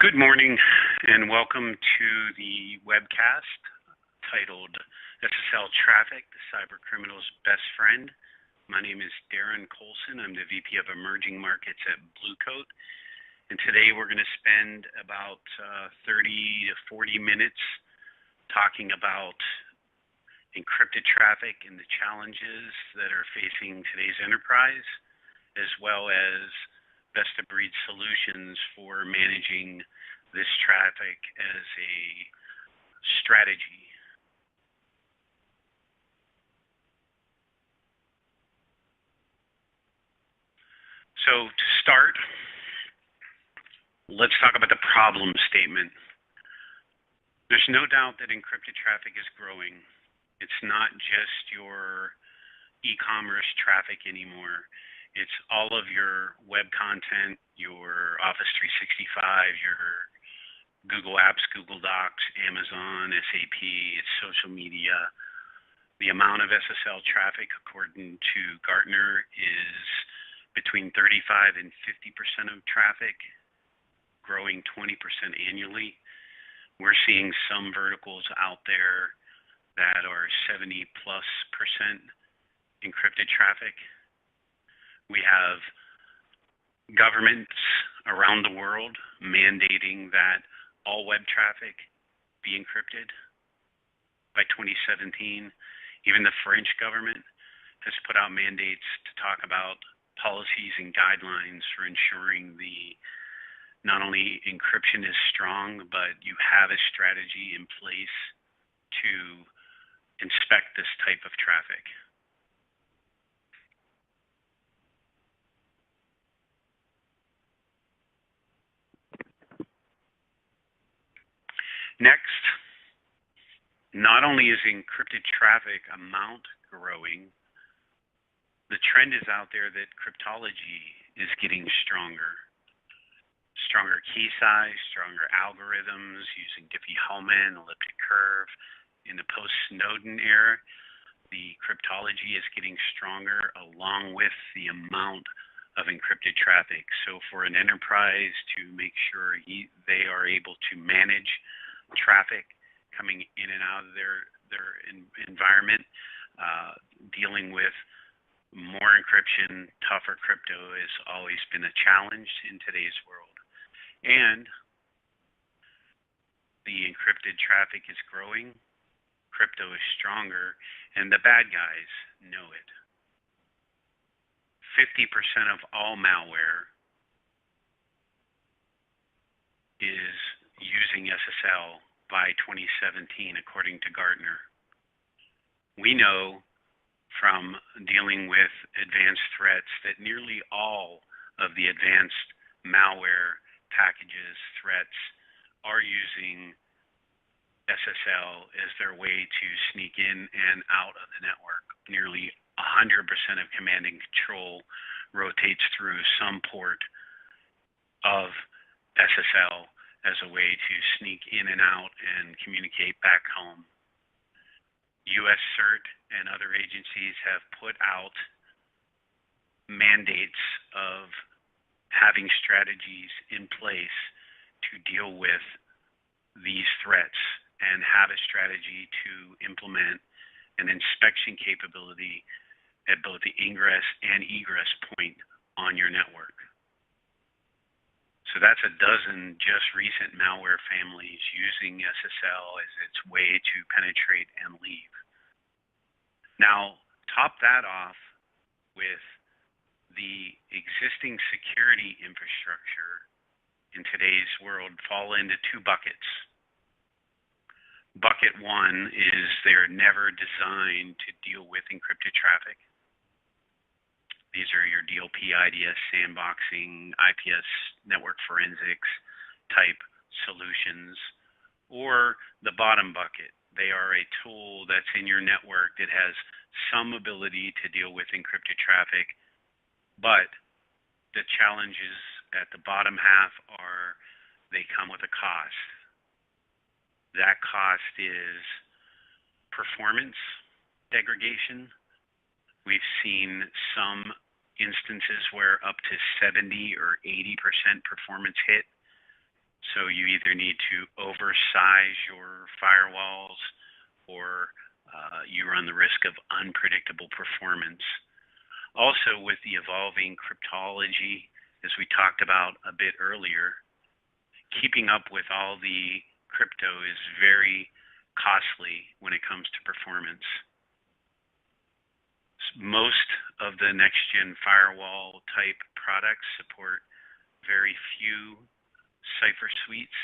Good morning and welcome to the webcast titled SSL Traffic, the Cyber Criminal's Best Friend. My name is Darren Colson. I'm the VP of Emerging Markets at Bluecoat. And today we're going to spend about 30 to 40 minutes talking about encrypted traffic and the challenges that are facing today's enterprise, as well as best-of-breed solutions for managing this traffic as a strategy. So to start, let's talk about the problem statement. There's no doubt that encrypted traffic is growing. It's not just your e-commerce traffic anymore. It's all of your web content, your Office 365, your Google Apps, Google Docs, Amazon, SAP, it's social media. The amount of SSL traffic, according to Gartner, is between 35 and 50% of traffic, growing 20% annually. We're seeing some verticals out there that are 70+% encrypted traffic. We have governments around the world mandating that all web traffic be encrypted by 2017. Even the French government has put out mandates to talk about policies and guidelines for ensuring not only encryption is strong, but you have a strategy in place to inspect this type of traffic. Next, not only is encrypted traffic amount growing, the trend is out there that cryptology is getting stronger. Stronger key size, stronger algorithms using Diffie-Hellman, elliptic curve. In the post-Snowden era, the cryptology is getting stronger along with the amount of encrypted traffic. So for an enterprise to make sure they are able to manage traffic coming in and out of their environment, dealing with more encryption, tougher crypto has always been a challenge in today's world. And the encrypted traffic is growing, crypto is stronger, and the bad guys know it. 50% of all malware is using SSL by 2017, according to Gartner. We know from dealing with advanced threats that nearly all of the advanced malware packages, threats, are using SSL as their way to sneak in and out of the network. Nearly 100% of command and control rotates through some port of SSL as a way to sneak in and out and communicate back home. U.S. CERT and other agencies have put out mandates of having strategies in place to deal with these threats and have a strategy to implement an inspection capability at both the ingress and egress point on your network. So that's a dozen just recent malware families using SSL as its way to penetrate and leave. Now, top that off with the existing security infrastructure in today's world fall into two buckets. Bucket one is they're never designed to deal with encrypted traffic. These are your DLP, IDS, sandboxing, IPS, network forensics type solutions. Or the bottom bucket, they are a tool that's in your network that has some ability to deal with encrypted traffic, but the challenges at the bottom half are they come with a cost. That cost is performance degradation. We've seen some instances where up to 70 or 80% performance hit So you either need to oversize your firewalls or you run the risk of unpredictable performance. Also, with the evolving cryptology, as we talked about a bit earlier, keeping up with all the crypto is very costly when it comes to performance. Most of the next-gen firewall type products support very few cipher suites,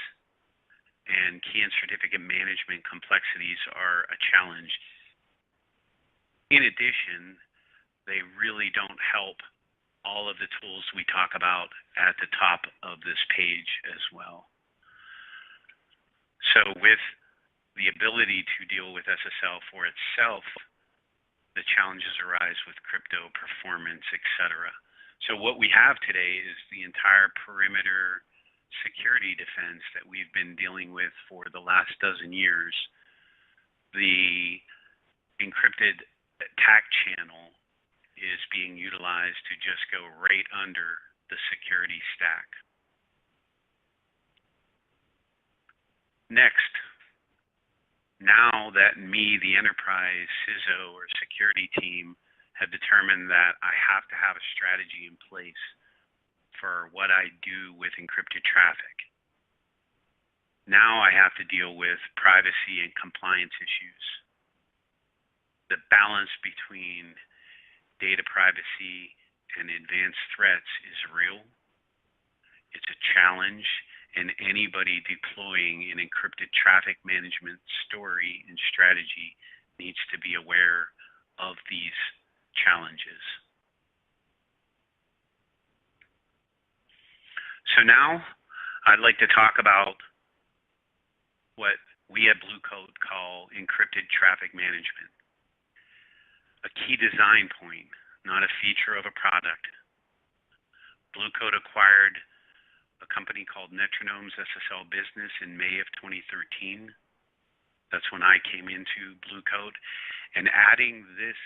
and key and certificate management complexities are a challenge. In addition, they really don't help all of the tools we talk about at the top of this page as well. So with the ability to deal with SSL for itself, the challenges arise with crypto performance, etc. So what we have today is the entire perimeter security defense that we've been dealing with for the last dozen years. The encrypted attack channel is being utilized to just go right under the security stack. Next, now that me, the enterprise CISO or security team, have determined that I have to have a strategy in place for what I do with encrypted traffic. Now I have to deal with privacy and compliance issues. The balance between data privacy and advanced threats is real. It's a challenge, and anybody deploying an encrypted traffic management story and strategy needs to be aware of these challenges. So now I'd like to talk about what we at Blue Coat call encrypted traffic management. A key design point, not a feature of a product. Blue Coat acquired a company called Metronome's SSL business in May of 2013. That's when I came into Blue Coat. And adding this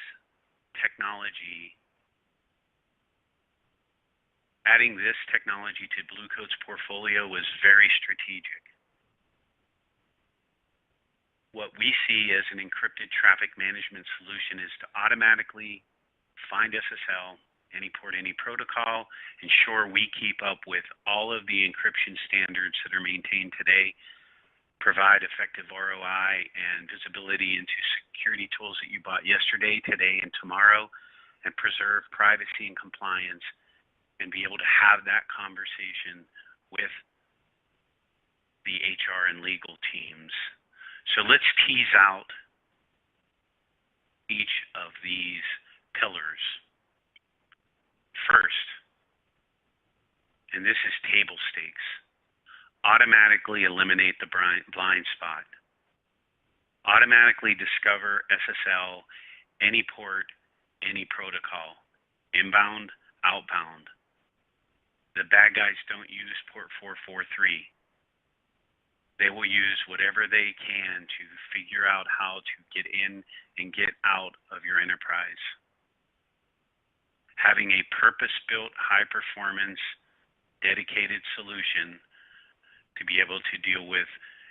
technology to Blue Coat's portfolio was very strategic. What we see as an encrypted traffic management solution is to automatically find SSL, any port, any protocol, ensure we keep up with all of the encryption standards that are maintained today, provide effective ROI and visibility into security tools that you bought yesterday, today, and tomorrow, and preserve privacy and compliance, and be able to have that conversation with the HR and legal teams. So let's tease out each of these pillars. First, and this is table stakes, automatically eliminate the blind spot. Automatically discover SSL, any port, any protocol, inbound, outbound. The bad guys don't use port 443. They will use whatever they can to figure out how to get in and get out of your enterprise. Having a purpose-built, high-performance, dedicated solution to be able to deal with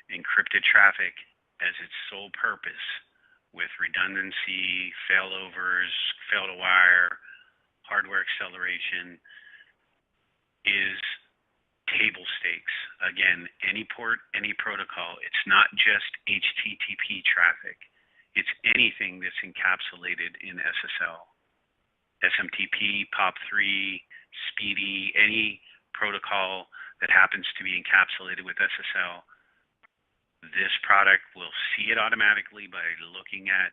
encrypted traffic as its sole purpose, with redundancy, failovers, fail-to-wire, hardware acceleration, is table stakes. Again, any port, any protocol. It's not just HTTP traffic. It's anything that's encapsulated in SSL. SMTP, POP3, SPDY, any protocol that happens to be encapsulated with SSL. This product will see it automatically by looking at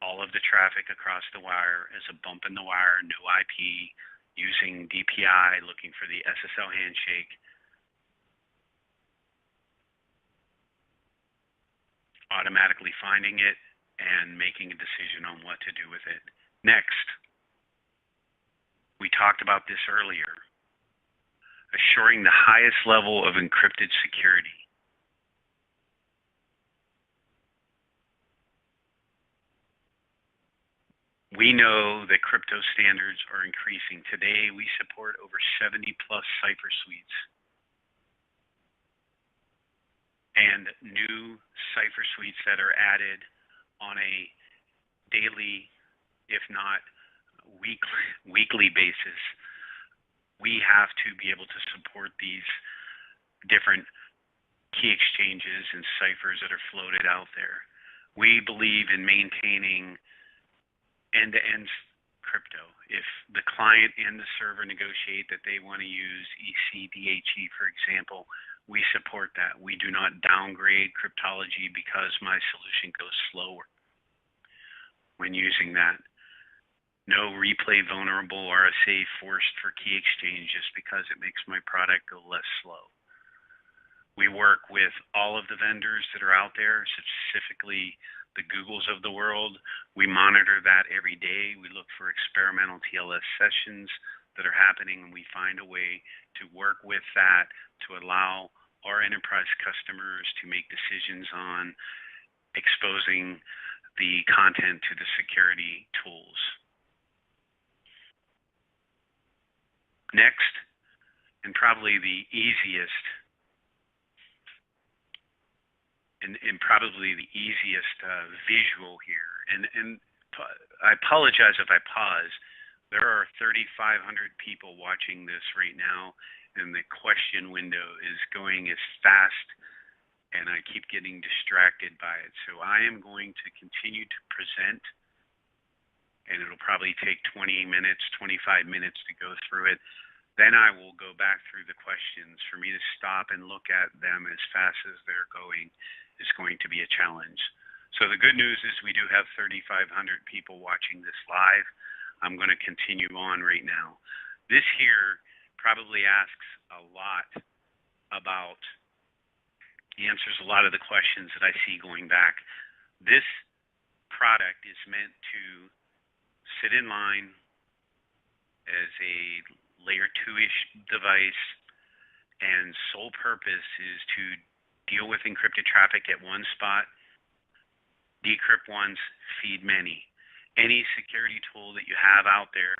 all of the traffic across the wire as a bump in the wire, no IP, using DPI, looking for the SSL handshake. Automatically finding it and making a decision on what to do with it. Next, we talked about this earlier, assuring the highest level of encrypted security. We know that crypto standards are increasing. Today, we support over 70 plus cipher suites. and new cipher suites that are added on a daily, if not weekly basis. We have to be able to support these different key exchanges and ciphers that are floated out there. We believe in maintaining end-to-end crypto. If the client and the server negotiate that they want to use ECDHE, for example, we support that. We do not downgrade cryptology because my solution goes slower when using that. No replay vulnerable RSA forced for key exchange just because it makes my product go less slow. We work with all of the vendors that are out there, specifically the Googles of the world. We monitor that every day. We look for experimental TLS sessions that are happening, and we find a way to work with that to allow our enterprise customers to make decisions on exposing the content to the security tools. Next, and probably the easiest, visual here, and I apologize if I pause. There are 3,500 people watching this right now, and the question window is going as fast, and I keep getting distracted by it. So I am going to continue to present, and it'll probably take 20 minutes, 25 minutes to go through it. Then I will go back through the questions. For me to stop and look at them as fast as they're going is going to be a challenge. So the good news is we do have 3,500 people watching this live. I'm going to continue on right now. This here probably asks a lot about, answers a lot of the questions that I see going back. This product is meant to sit in line as a layer 2-ish device, and sole purpose is to deal with encrypted traffic at one spot, decrypt once, feed many. Any security tool that you have out there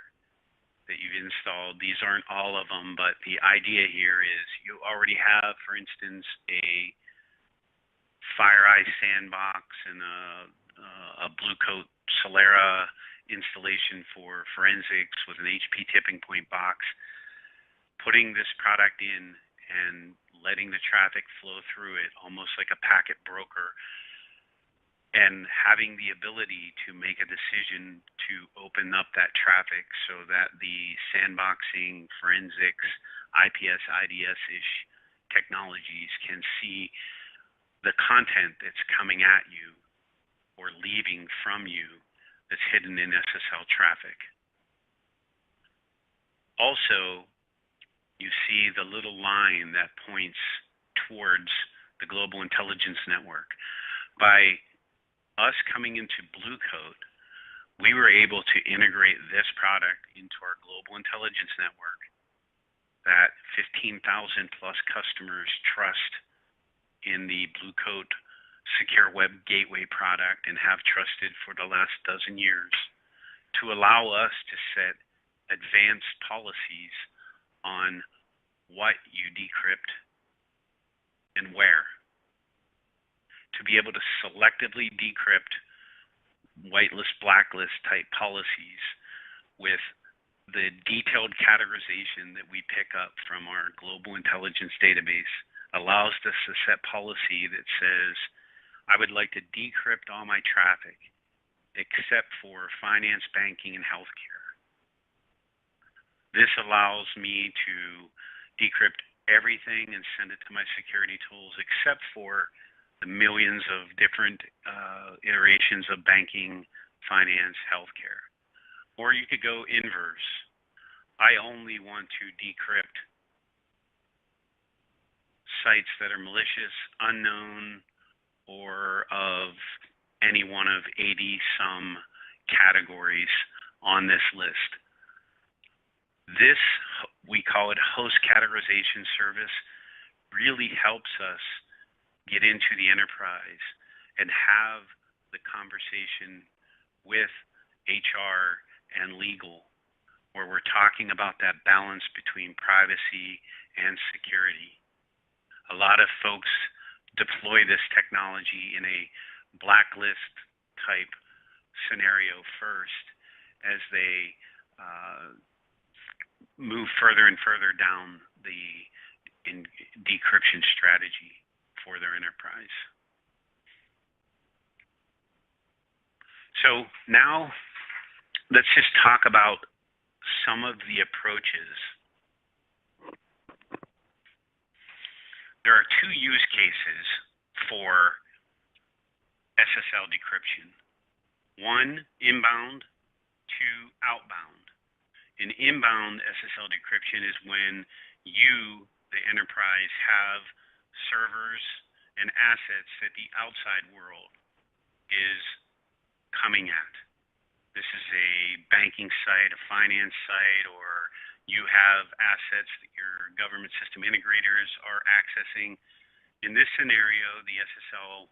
that you've installed, these aren't all of them, but the idea here is you already have, for instance, a FireEye sandbox and a Blue Coat Solera installation for forensics with an HP tipping point box. Putting this product in and letting the traffic flow through it almost like a packet broker, and having the ability to make a decision to open up that traffic so that the sandboxing, forensics, IPS, IDS-ish technologies can see the content that's coming at you or leaving from you that's hidden in SSL traffic. Also, you see the little line that points towards the Global Intelligence Network. By us coming into Blue Coat, we were able to integrate this product into our Global Intelligence Network that 15,000 plus customers trust in the Blue Coat Secure Web Gateway product and have trusted for the last dozen years, to allow us to set advanced policies on what you decrypt and where. To be able to selectively decrypt whitelist, blacklist type policies with the detailed categorization that we pick up from our global intelligence database allows us to set policy that says, I would like to decrypt all my traffic except for finance, banking, and healthcare. This allows me to decrypt everything and send it to my security tools except for the millions of different iterations of banking, finance, healthcare. Or you could go inverse. I only want to decrypt sites that are malicious, unknown, or of any one of 80-some categories on this list. This, we call it host categorization service, really helps us get into the enterprise and have the conversation with HR and legal, where we're talking about that balance between privacy and security. A lot of folks deploy this technology in a blacklist type scenario first as they move further and further down the decryption strategy for their enterprise. So now let's just talk about some of the approaches. There are two use cases for SSL decryption. One, inbound, two, outbound. An inbound SSL decryption is when you, the enterprise, have servers and assets that the outside world is coming at. This is a banking site, a finance site, or you have assets that your government system integrators are accessing. In this scenario, the SSL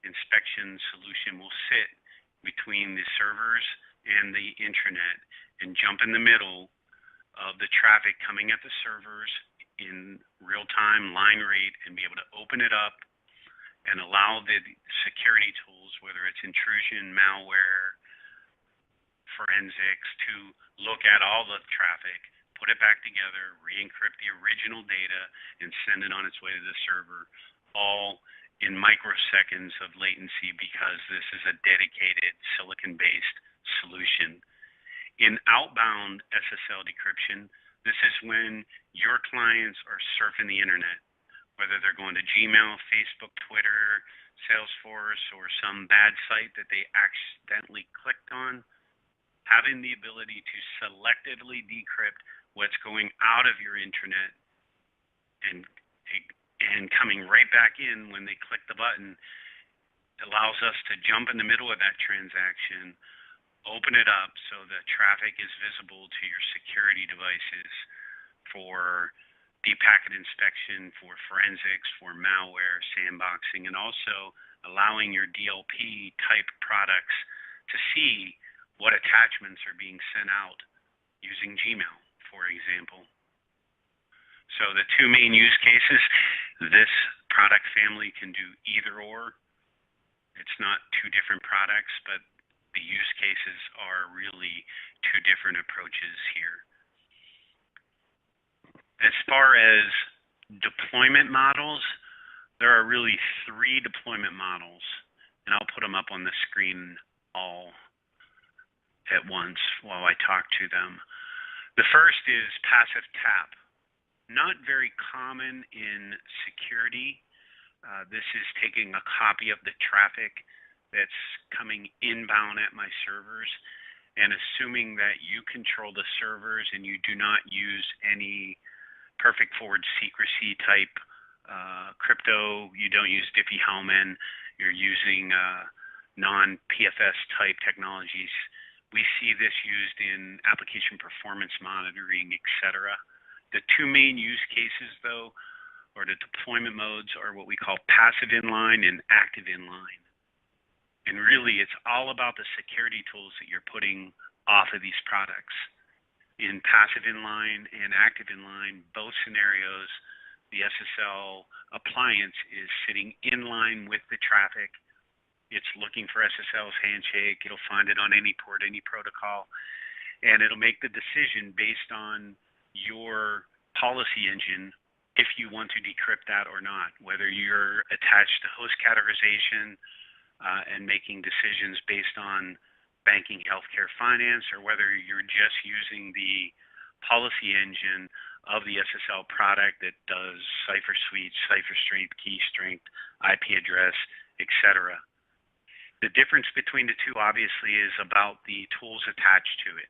inspection solution will sit between the servers and the intranet and jump in the middle of the traffic coming at the servers in real-time line rate and be able to open it up and allow the security tools, whether it's intrusion, malware, forensics, to look at all the traffic, put it back together, re-encrypt the original data, and send it on its way to the server, all in microseconds of latency because this is a dedicated silicon-based solution. In outbound SSL decryption, this is when your clients are surfing the internet, whether they're going to Gmail, Facebook, Twitter, Salesforce, or some bad site that they accidentally clicked on. Having the ability to selectively decrypt what's going out of your intranet and coming right back in when they click the button allows us to jump in the middle of that transaction, open it up so the traffic is visible to your security devices for deep packet inspection, for forensics, for malware, sandboxing, and also allowing your DLP type products to see what attachments are being sent out using Gmail, for example. So the two main use cases, this product family can do either or. It's not two different products, but the use cases are really two different approaches here. As far as deployment models, there are really three deployment models, and I'll put them up on the screen all at once while I talk to them. The first is passive tap. Not very common in security. This is taking a copy of the traffic that's coming inbound at my servers and assuming that you control the servers and you do not use any perfect forward secrecy type crypto, you don't use Diffie-Hellman, you're using non-PFS type technologies. We see this used in application performance monitoring, etc. The two main use cases, though, or the deployment modes, are what we call passive inline and active inline. And really, it's all about the security tools that you're putting off of these products. In passive inline and active inline, both scenarios, the SSL appliance is sitting in line with the traffic. It's looking for SSL's handshake. It'll find it on any port, any protocol, and it'll make the decision based on your policy engine if you want to decrypt that or not, whether you're attached to host categorization and making decisions based on banking, healthcare, finance, or whether you're just using the policy engine of the SSL product that does cipher suite, cipher strength, key strength, IP address, etc. The difference between the two, obviously, is about the tools attached to it.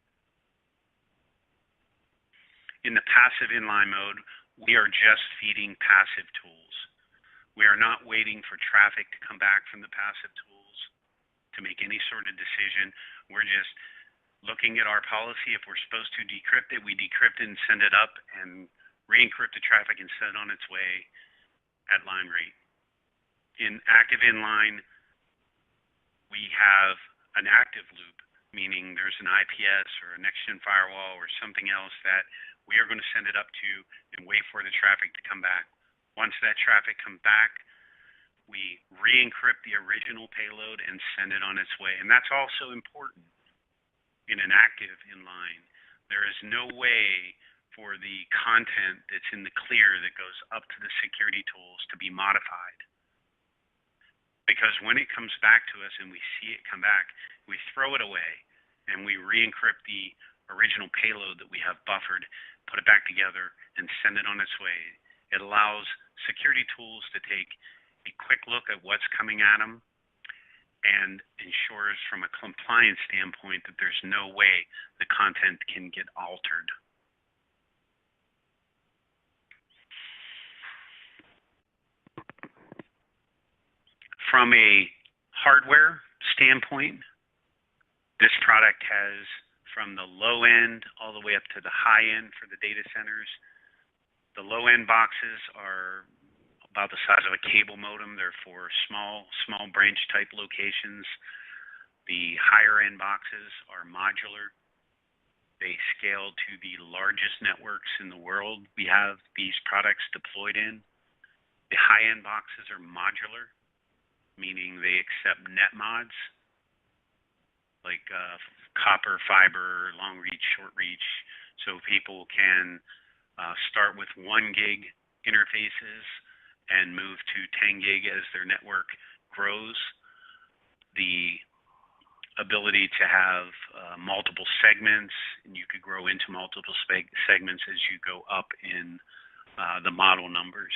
In the passive inline mode, we are just feeding passive tools. We are not waiting for traffic to come back from the passive tools to make any sort of decision. We're just looking at our policy. If we're supposed to decrypt it, we decrypt it and send it up and re-encrypt the traffic and send it on its way at line rate. In active inline, we have an active loop, meaning there's an IPS or a next-gen firewall or something else that we are going to send it up to and wait for the traffic to come back. Once that traffic comes back, We re-encrypt the original payload and send it on its way. And that's also important in an active inline. There is no way for the content that's in the clear that goes up to the security tools to be modified. Because when it comes back to us and we see it come back, we throw it away and we re-encrypt the original payload that we have buffered, put it back together, and send it on its way. It allows security tools to take a quick look at what's coming at them and ensures from a compliance standpoint that there's no way the content can get altered. From a hardware standpoint, this product has from the low end all the way up to the high end for the data centers. The low end boxes are about the size of a cable modem. They're for small branch type locations. The higher end boxes are modular. They scale to the largest networks in the world. We have these products deployed in. The high end boxes are modular, meaning they accept net mods like copper, fiber, long reach, short reach, so people can start with 1 gig interfaces and move to 10 gig as their network grows. The ability to have multiple segments, and you could grow into multiple segments as you go up in the model numbers.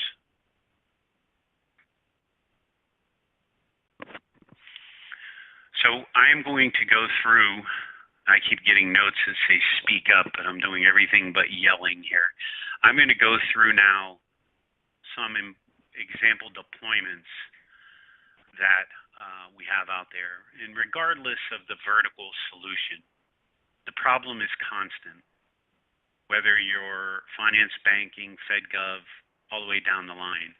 So I am going to go through, I keep getting notes that say speak up, but I'm doing everything but yelling here. I'm going to go through now some example deployments that we have out there. And regardless of the vertical solution, the problem is constant. Whether you're finance, banking, FedGov, all the way down the line,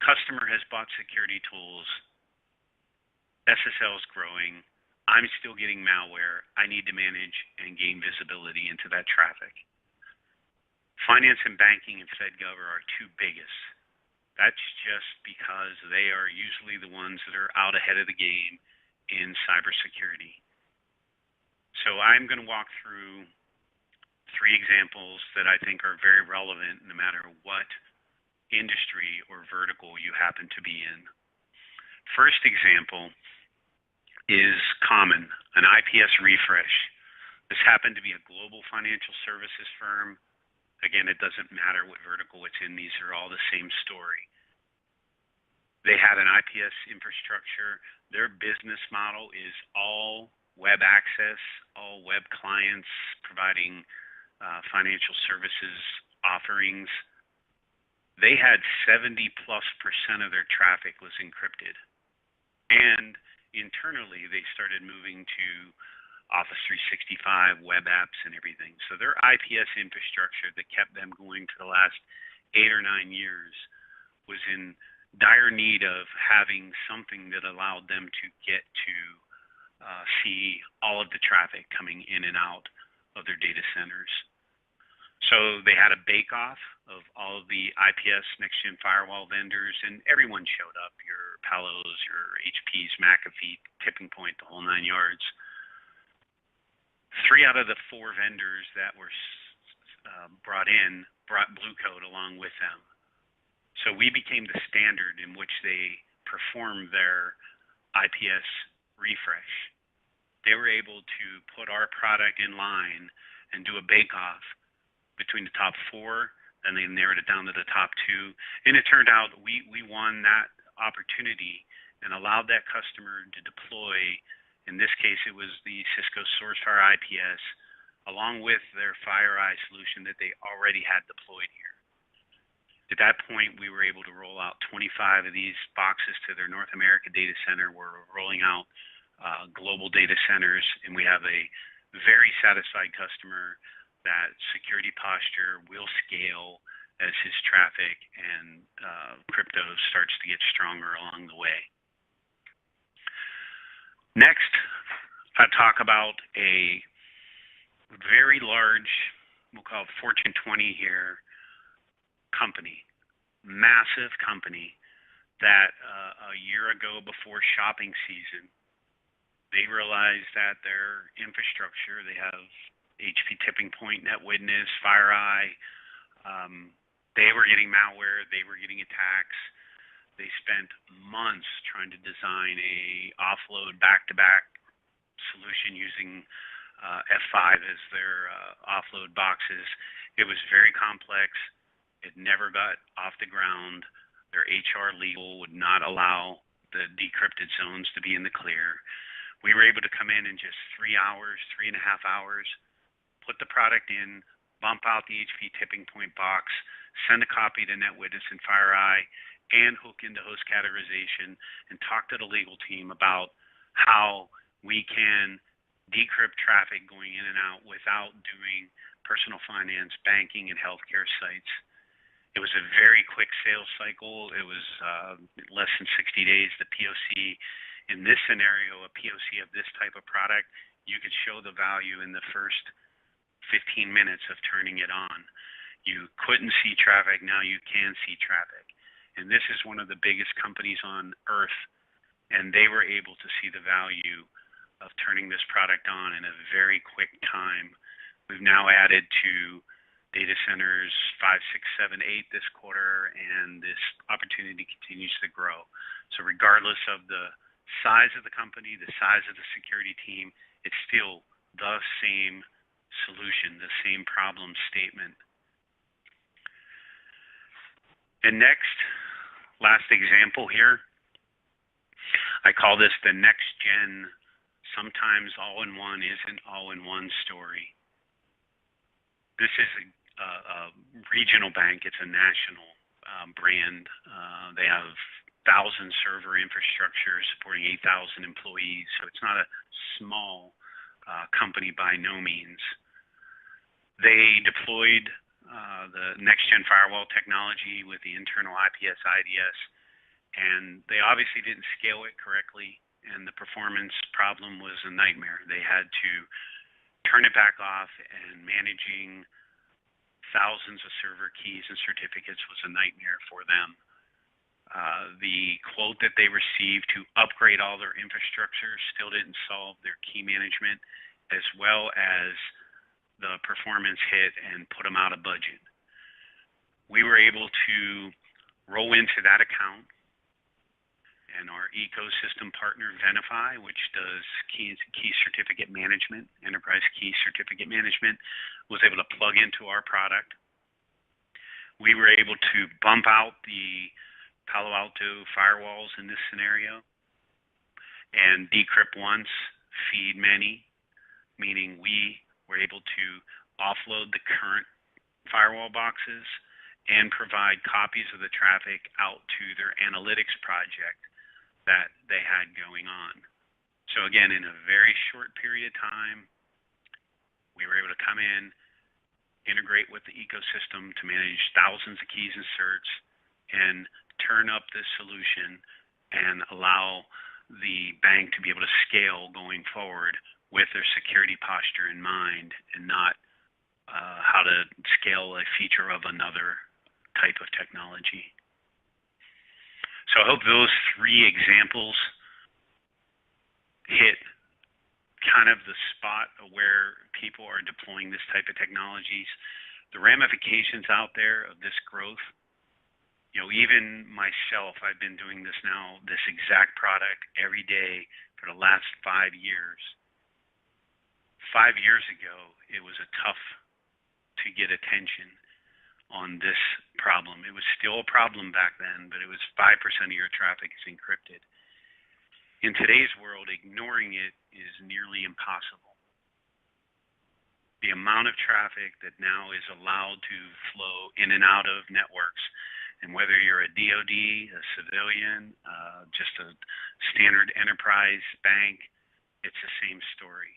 customer has bought security tools, SSL is growing, I'm still getting malware, I need to manage and gain visibility into that traffic. Finance and banking and FedGov are our two biggest. That's just because they are usually the ones that are out ahead of the game in cybersecurity. So I'm going to walk through 3 examples that I think are very relevant no matter what industry or vertical you happen to be in. First example is common, an IPS refresh. This happened to be a global financial services firm. Again, it doesn't matter what vertical it's in. These are all the same story. They had an IPS infrastructure. Their business model is all web access, all web clients providing financial services offerings. They had 70+% of their traffic was encrypted. And internally, they started moving to Office 365, web apps, and everything. So their IPS infrastructure that kept them going for the last 8 or 9 years was in dire need of having something that allowed them to get to see all of the traffic coming in and out of their data centers. So they had a bake-off of all of the IPS next-gen firewall vendors, and everyone showed up, your Palos, your HPs, McAfee, Tipping Point, the whole 9 yards. 3 out of the 4 vendors that were brought Blue Coat along with them. So we became the standard in which they performed their IPS refresh. They were able to put our product in line and do a bake-off between the top 4, and they narrowed it down to the top 2. And it turned out we won that opportunity and allowed that customer to deploy. In this case, it was the Cisco SourceFire IPS, along with their FireEye solution that they already had deployed here. At that point, we were able to roll out 25 of these boxes to their North America data center. We're rolling out global data centers, and we have a very satisfied customer that security posture will scale as his traffic and crypto starts to get stronger along the way. Next, I talk about a very large, we'll call it Fortune 20 here, company, massive company that a year ago before shopping season, they realized that their infrastructure, they have HP Tipping Point, NetWitness, FireEye, they were getting malware, they were getting attacks. They spent months trying to design a offload back-to-back solution using F5 as their offload boxes. It was very complex. It never got off the ground. Their HR legal would not allow the decrypted zones to be in the clear. We were able to come in just 3 hours, 3.5 hours, put the product in, bump out the HP Tipping Point box, send a copy to NetWitness and FireEye, and hook into host categorization and talk to the legal team about how we can decrypt traffic going in and out without doing personal finance, banking, and healthcare sites. It was a very quick sales cycle. It was less than 60 days. The POC, in this scenario, a POC of this type of product, you could show the value in the first 15 minutes of turning it on. You couldn't see traffic. Now you can see traffic. And this is one of the biggest companies on earth, and they were able to see the value of turning this product on in a very quick time. We've now added to data centers 5, 6, 7, 8 this quarter, and this opportunity continues to grow. So regardless of the size of the company, the size of the security team, it's still the same solution, the same problem statement. And next, last example here, I call this the next gen, sometimes all-in-one isn't all-in-one story. This is a regional bank. It's a national brand. They have 1,000 server infrastructure supporting 8,000 employees, so it's not a small company by no means. They deployed the next-gen firewall technology with the internal IPS IDS, and they obviously didn't scale it correctly, and the performance problem was a nightmare. They had to turn it back off, and managing thousands of server keys and certificates was a nightmare for them. The quote that they received to upgrade all their infrastructure still didn't solve their key management, as well as the performance hit and put them out of budget. We were able to roll into that account, and our ecosystem partner, Venafi, which does key certificate management, enterprise key certificate management, was able to plug into our product. We were able to bump out the Palo Alto firewalls in this scenario and decrypt once, feed many, meaning we were able to offload the current firewall boxes and provide copies of the traffic out to their analytics project that they had going on. So again, in a very short period of time, we were able to come in, integrate with the ecosystem to manage thousands of keys and certs, and turn up this solution and allow the bank to be able to scale going forward with their security posture in mind, and not how to scale a feature of another type of technology. So I hope those 3 examples hit kind of the spot of where people are deploying this type of technologies. The ramifications out there of this growth, even myself, I've been doing this now, this exact product every day for the last 5 years. 5 years ago, it was tough to get attention on this problem. It was still a problem back then, but it was 5% of your traffic is encrypted. In today's world, ignoring it is nearly impossible. The amount of traffic that now is allowed to flow in and out of networks, and whether you're a DoD, a civilian, just a standard enterprise bank, it's the same story.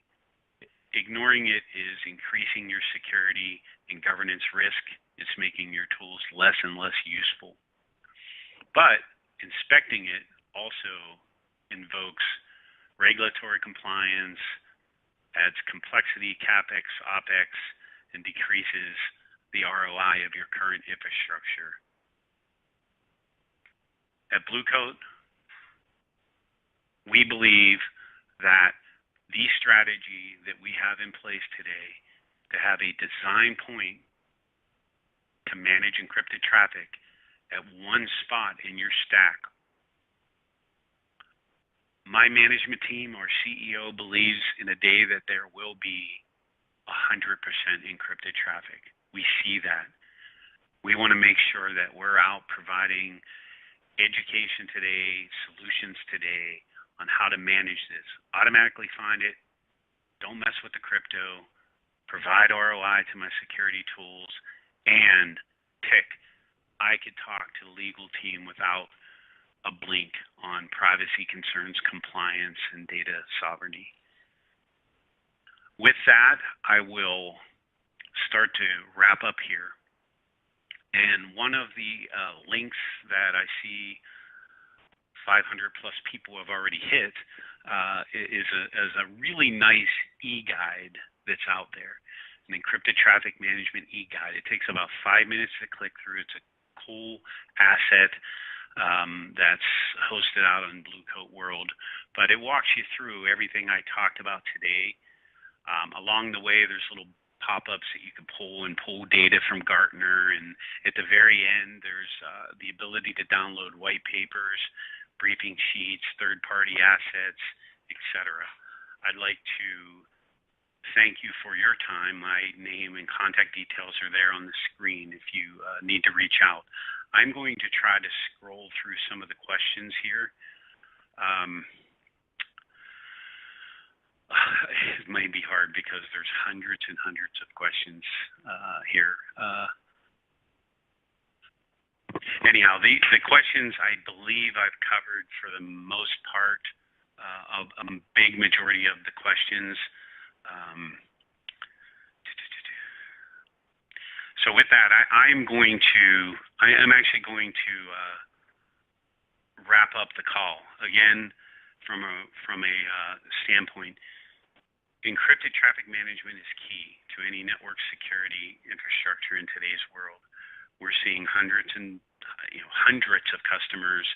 Ignoring it is increasing your security and governance risk. It's making your tools less and less useful. But inspecting it also invokes regulatory compliance, adds complexity, CapEx, OpEx, and decreases the ROI of your current infrastructure. At Blue Coat, we believe that the strategy that we have in place today to have a design point to manage encrypted traffic at one spot in your stack. My management team, our CEO, believes in a day that there will be 100% encrypted traffic. We see that. We want to make sure that we're out providing education today, solutions today on how to manage this. Automatically find it. Don't mess with the crypto. Provide ROI to my security tools. And tick, I could talk to the legal team without a blink on privacy concerns, compliance, and data sovereignty. With that, I will start to wrap up here. And one of the links that I see 500 plus people have already hit is a really nice e-guide that's out there, an encrypted traffic management e-guide. It takes about 5 minutes to click through. It's a cool asset that's hosted out on Blue Coat World, but it walks you through everything I talked about today. Along the way, there's little pop-ups that you can pull data from Gartner, and at the very end, there's the ability to download white papers, briefing sheets, third-party assets, etc. I'd like to thank you for your time. My name and contact details are there on the screen if you need to reach out. I'm going to try to scroll through some of the questions here. It may be hard because there's hundreds and hundreds of questions here. Anyhow, the questions I believe I've covered for the most part, a big majority of the questions. So with that, I am actually going to wrap up the call. Again, from a standpoint, encrypted traffic management is key to any network security infrastructure in today's world. We're seeing hundreds of customers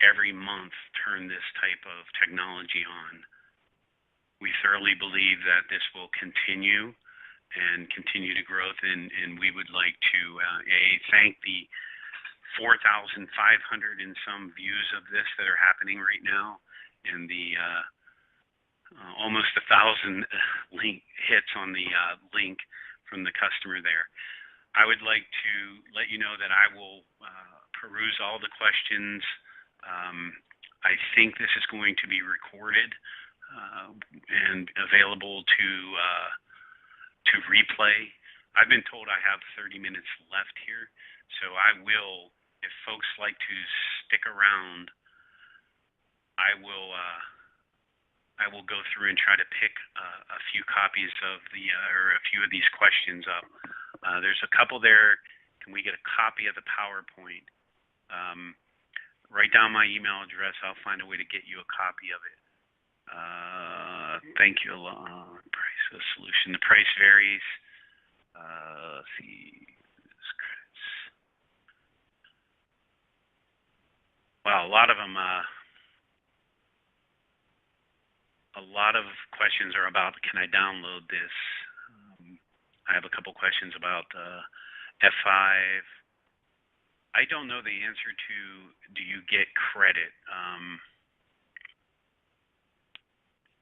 every month turn this type of technology on. We thoroughly believe that this will continue and continue to growth, and we would like to thank the 4,500 and some views of this that are happening right now, and the almost 1,000 link hits on the link from the customer there. I would like to let you know that I will peruse all the questions. I think this is going to be recorded and available to replay. I've been told I have 30 minutes left here, so I will, if folks like to stick around, I will go through and try to pick a few copies of or a few of these questions up. There's a couple there. Can we get a copy of the PowerPoint? Write down my email address. I'll find a way to get you a copy of it. Thank you. Price of solution. The price varies. Let's see. Well, a lot of them. A lot of questions are about, can I download this? I have a couple questions about F5. I don't know the answer to, do you get credit?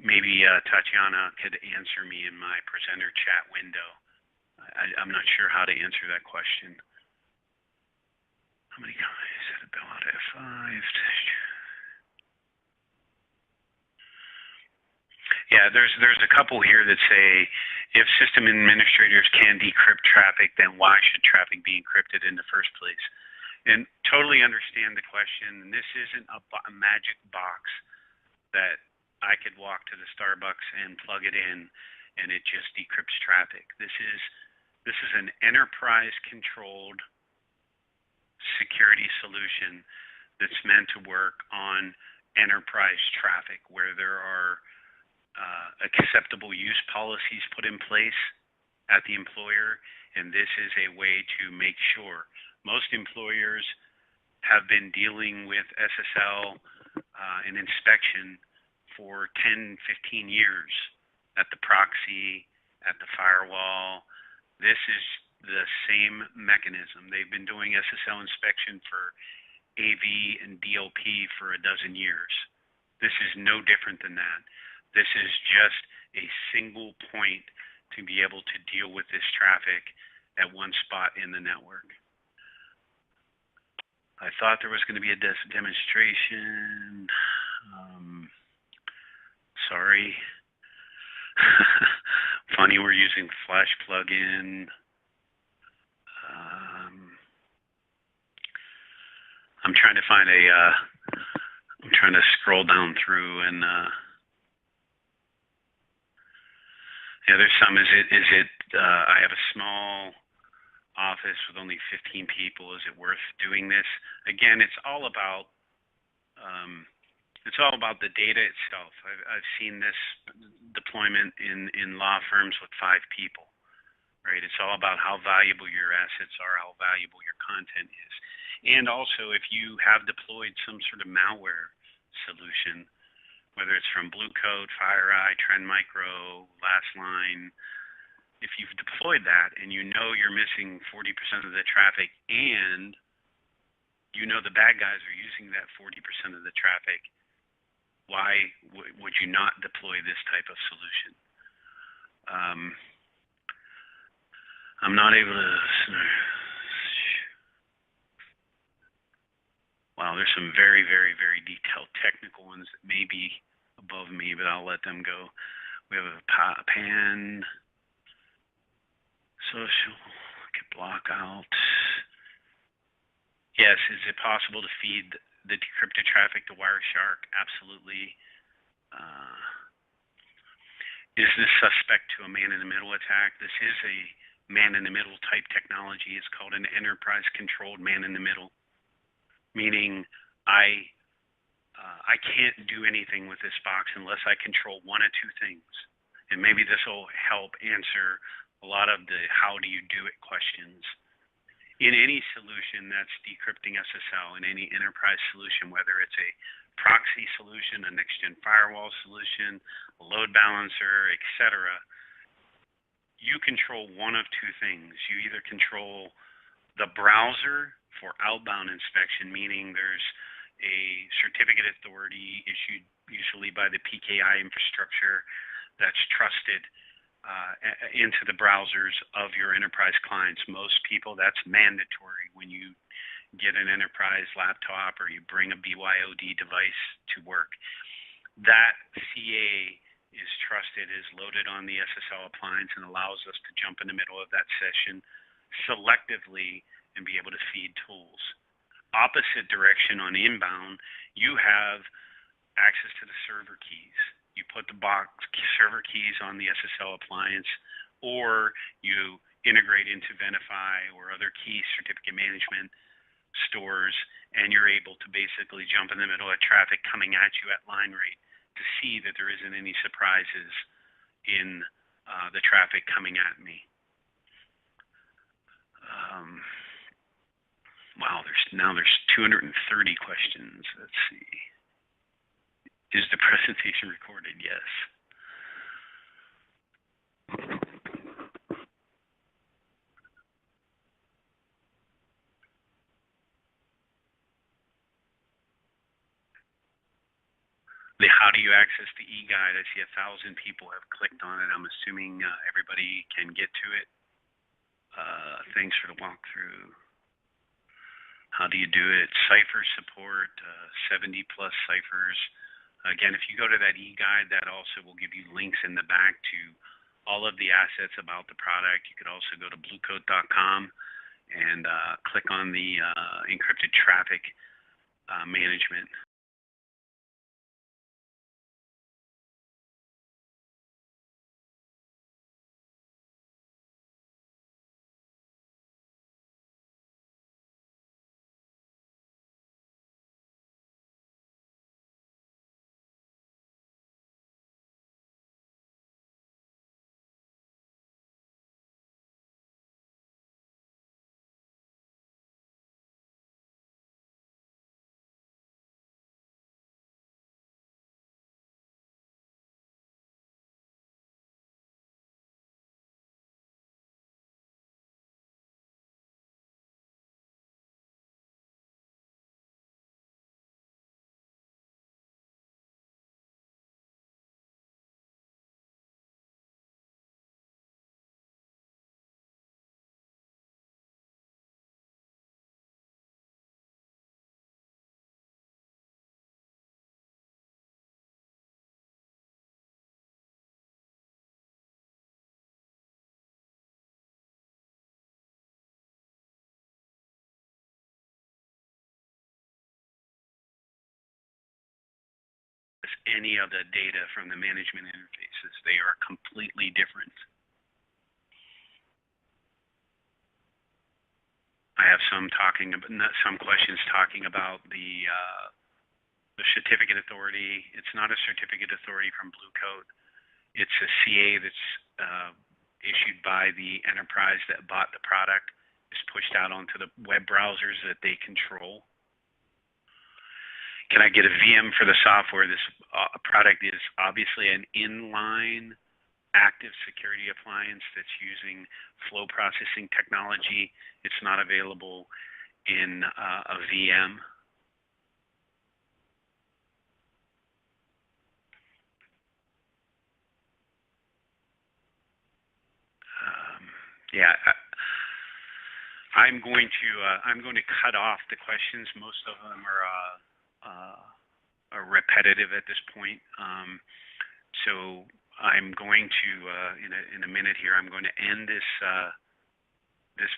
Maybe Tatiana could answer me in my presenter chat window. I'm not sure how to answer that question. How many guys had a bill out of F5? Yeah, there's a couple here that say, if system administrators can decrypt traffic, then why should traffic be encrypted in the first place? And totally understand the question. And this isn't a magic box that I could walk to the Starbucks and plug it in and it just decrypts traffic. This is an enterprise-controlled security solution that's meant to work on enterprise traffic where there are acceptable use policies put in place at the employer, and this is a way to make sure. Most employers have been dealing with SSL and inspection for 10, 15 years at the proxy, at the firewall. This is the same mechanism. They've been doing SSL inspection for AV and DLP for a dozen years. This is no different than that. This is just a single point to be able to deal with this traffic at one spot in the network. I thought there was going to be a demonstration. Sorry. Funny, we're using Flash plugin. I'm trying to find I'm trying to scroll down through and yeah, there's some. Is it I have a small office with only 15 people. Is it worth doing this? Again, it's all about the data itself. I've seen this deployment in law firms with 5 people, right? It's all about how valuable your assets are, how valuable your content is. And also, if you have deployed some sort of malware solution, whether it's from Blue Coat, FireEye, Trend Micro, Lastline, if you've deployed that and you know you're missing 40% of the traffic and you know the bad guys are using that 40% of the traffic, why would you not deploy this type of solution? I'm not able to... Wow, there's some very, very, very detailed technical ones that may be above me, but I'll let them go. We have a pan, social, block out. Yes, is it possible to feed the decrypted traffic to Wireshark? Absolutely. Is this suspect to a man-in-the-middle attack? This is a man-in-the-middle type technology. It's called an enterprise-controlled man-in-the-middle, meaning I can't do anything with this box unless I control one of 2 things. And maybe this will help answer a lot of the how do you do it questions. In any solution that's decrypting SSL, in any enterprise solution, whether it's a proxy solution, a next-gen firewall solution, a load balancer, etc., you control one of 2 things. You either control the browser for outbound inspection, meaning there's a certificate authority issued usually by the PKI infrastructure that's trusted into the browsers of your enterprise clients. Most people, that's mandatory when you get an enterprise laptop or you bring a BYOD device to work. That CA is trusted, is loaded on the SSL appliance and allows us to jump in the middle of that session selectively and be able to feed tools. Opposite direction on inbound, you have access to the server keys. You put the box server keys on the SSL appliance, or you integrate into Venafi or other key certificate management stores, and you're able to basically jump in the middle of traffic coming at you at line rate to see that there isn't any surprises in the traffic coming at me. Wow, there's 230 questions. Let's see. Is the presentation recorded? Yes. How do you access the e-guide? I see 1,000 people have clicked on it. I'm assuming everybody can get to it. Thanks for the walkthrough. How do you do it? Cipher support, 70 plus ciphers. Again, if you go to that e-guide, that also will give you links in the back to all of the assets about the product. You could also go to bluecoat.com and click on the encrypted traffic management. any of the data from the management interfaces. They are completely different. I have some questions talking about the certificate authority. It's not a certificate authority from Blue Coat. It's a CA that's issued by the enterprise that bought the product. Is pushed out onto the web browsers that they control. Can I get a VM for the software? This product is obviously an inline active security appliance that's using flow processing technology. It's not available in a VM. Yeah. I'm going to cut off the questions. Most of them are repetitive at this point. So I'm going to in a minute here. I'm going to end this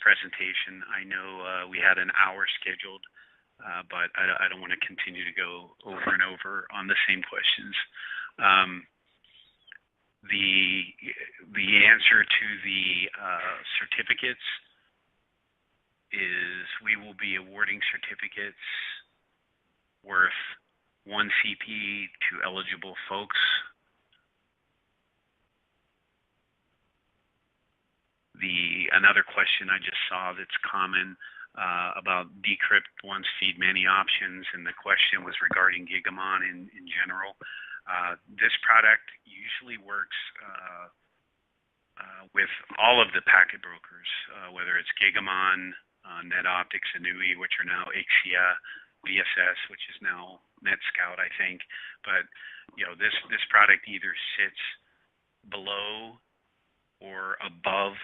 presentation. I know we had an hour scheduled, but I don't want to continue to go over and over on the same questions. The answer to the certificates is we will be awarding certificates worth 1 CP to eligible folks. Another question I just saw that's common about decrypt once feed many options, and the question was regarding Gigamon in general. This product usually works with all of the packet brokers, whether it's Gigamon, NetOptics, Anui, which are now Ixia, VSS, which is now NetScout, I think. But this product either sits below or above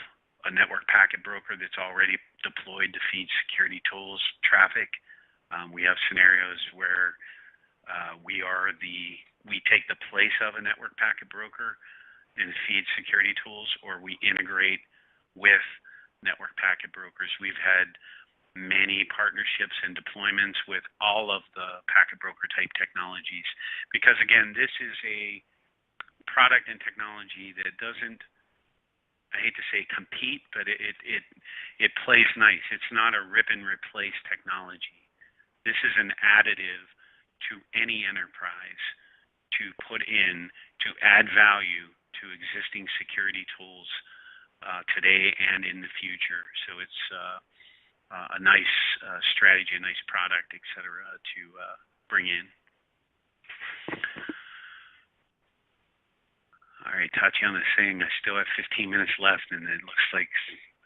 a network packet broker that's already deployed to feed security tools traffic. We have scenarios where we take the place of a network packet broker and feed security tools, or we integrate with network packet brokers. We've had many partnerships and deployments with all of the packet broker type technologies, because again, this is a product and technology that doesn't, I hate to say compete, but it plays nice. It's not a rip and replace technology. This is an additive to any enterprise to put in to add value to existing security tools today and in the future. So it's a nice strategy, a nice product, et cetera, to bring in. All right, Tatiana is saying I still have 15 minutes left, and it looks like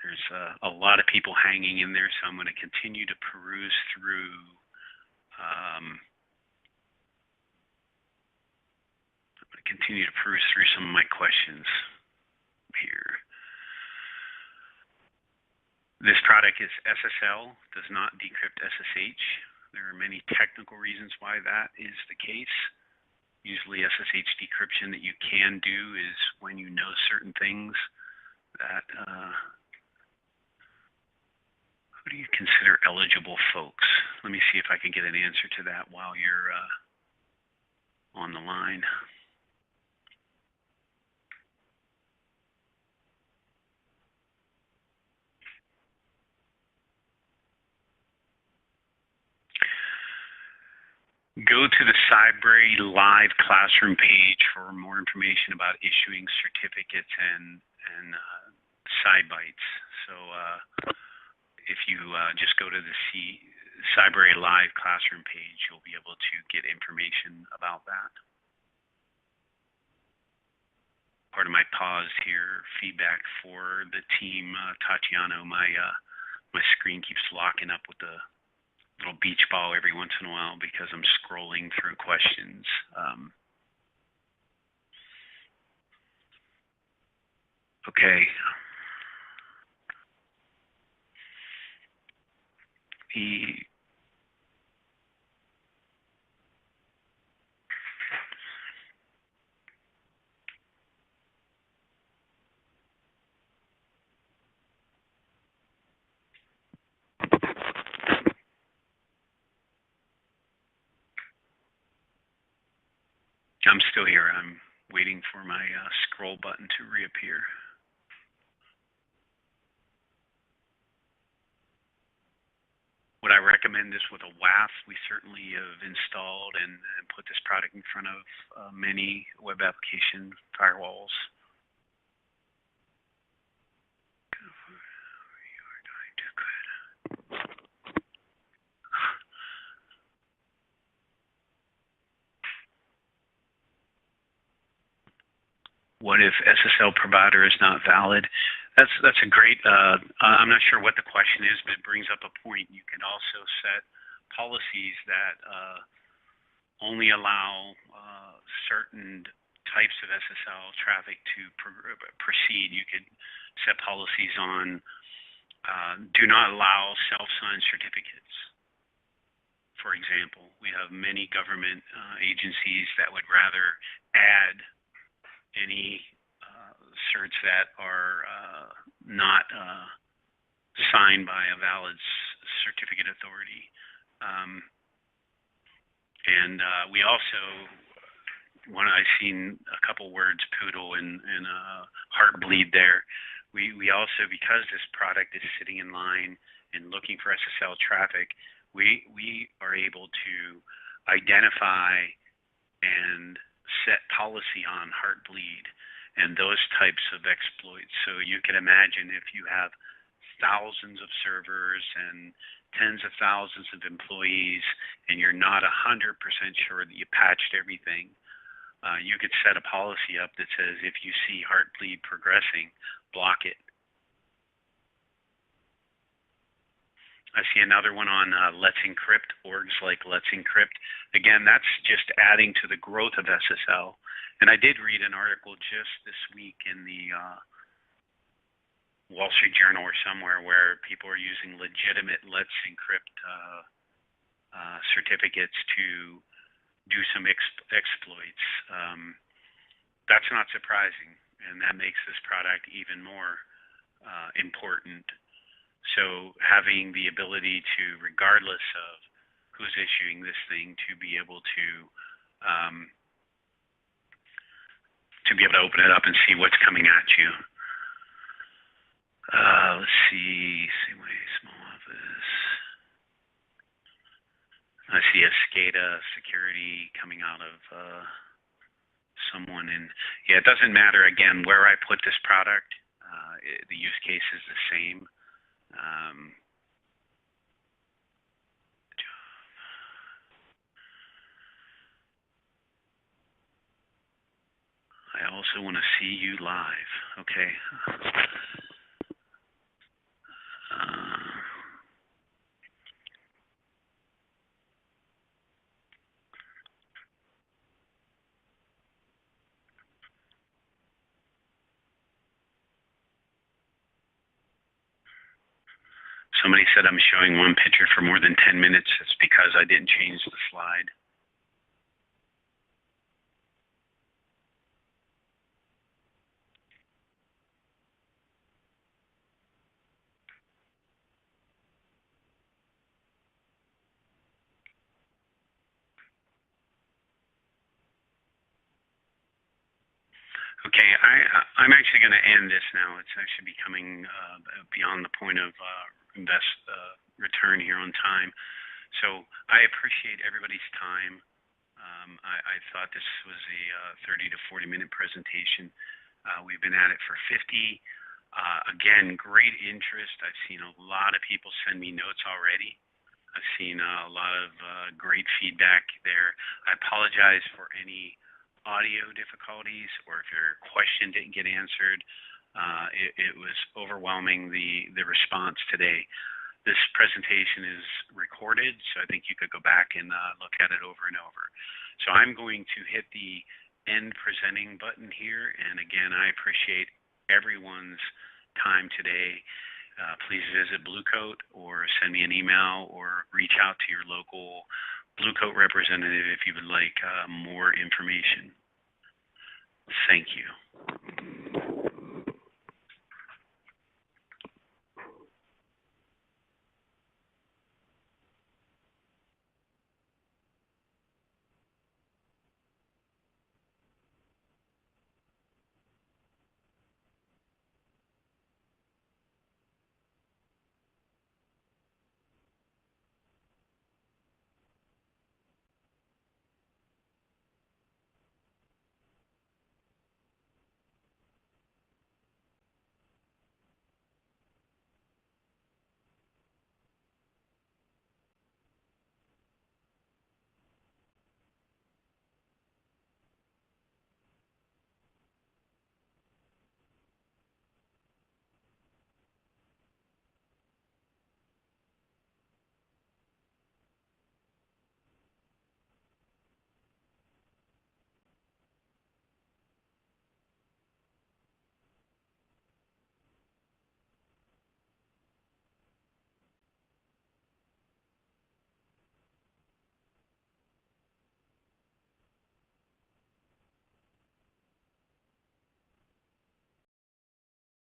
there's a lot of people hanging in there, so I'm going to continue to peruse through some of my questions here. This product is SSL, does not decrypt SSH. There are many technical reasons why that is the case. Usually SSH decryption that you can do is when you know certain things that, who do you consider eligible folks? Let me see if I can get an answer to that while you're on the line. Go to the Cybrary live classroom page for more information about issuing certificates and side bites. So if you just go to the Cybrary live classroom page, you'll be able to get information about that. Part of my pause here, feedback for the team, Tatiana, my screen keeps locking up with the little beach ball every once in a while because I'm scrolling through questions. Okay. I'm still here. I'm waiting for my scroll button to reappear. Would I recommend this with a WAF? We certainly have installed and put this product in front of many web application firewalls. You are doing too good. What if SSL provider is not valid? That's a great, I'm not sure what the question is, but it brings up a point. You can also set policies that only allow certain types of SSL traffic to proceed. You could set policies on do not allow self-signed certificates. For example, we have many government agencies that would rather add any certs that are not signed by a valid certificate authority. We also, I've seen a couple words, poodle and heartbleed there. We also, because this product is sitting in line and looking for SSL traffic, we are able to identify and set policy on heartbleed and those types of exploits. So you can imagine if you have thousands of servers and tens of thousands of employees and you're not 100% sure that you patched everything, you could set a policy up that says if you see heartbleed progressing, block it. I see another one on Let's Encrypt, orgs like Let's Encrypt. Again, that's just adding to the growth of SSL. And I did read an article just this week in the Wall Street Journal or somewhere where people are using legitimate Let's Encrypt certificates to do some exploits. That's not surprising, and that makes this product even more important. So having the ability to, regardless of who's issuing this thing, to be able to open it up and see what's coming at you. Let's see, small office. I see a SCADA security coming out of someone, and yeah, it doesn't matter again where I put this product. The use case is the same. I also want to see you live. Okay. Somebody said I'm showing one picture for more than 10 minutes. It's because I didn't change the slide. Okay, I'm actually going to end this now. It's actually becoming beyond the point of return here on time. So I appreciate everybody's time. I thought this was a 30 to 40 minute presentation. We've been at it for 50. Again, great interest. I've seen a lot of people send me notes already. I've seen a lot of great feedback there. I apologize for any audio difficulties or if your question didn't get answered. It was overwhelming, the response today. This presentation is recorded, so I think you could go back and look at it over and over. So I'm going to hit the end presenting button here, and again, I appreciate everyone's time today. Please visit Bluecoat or send me an email or reach out to your local Bluecoat representative if you would like more information. Thank you.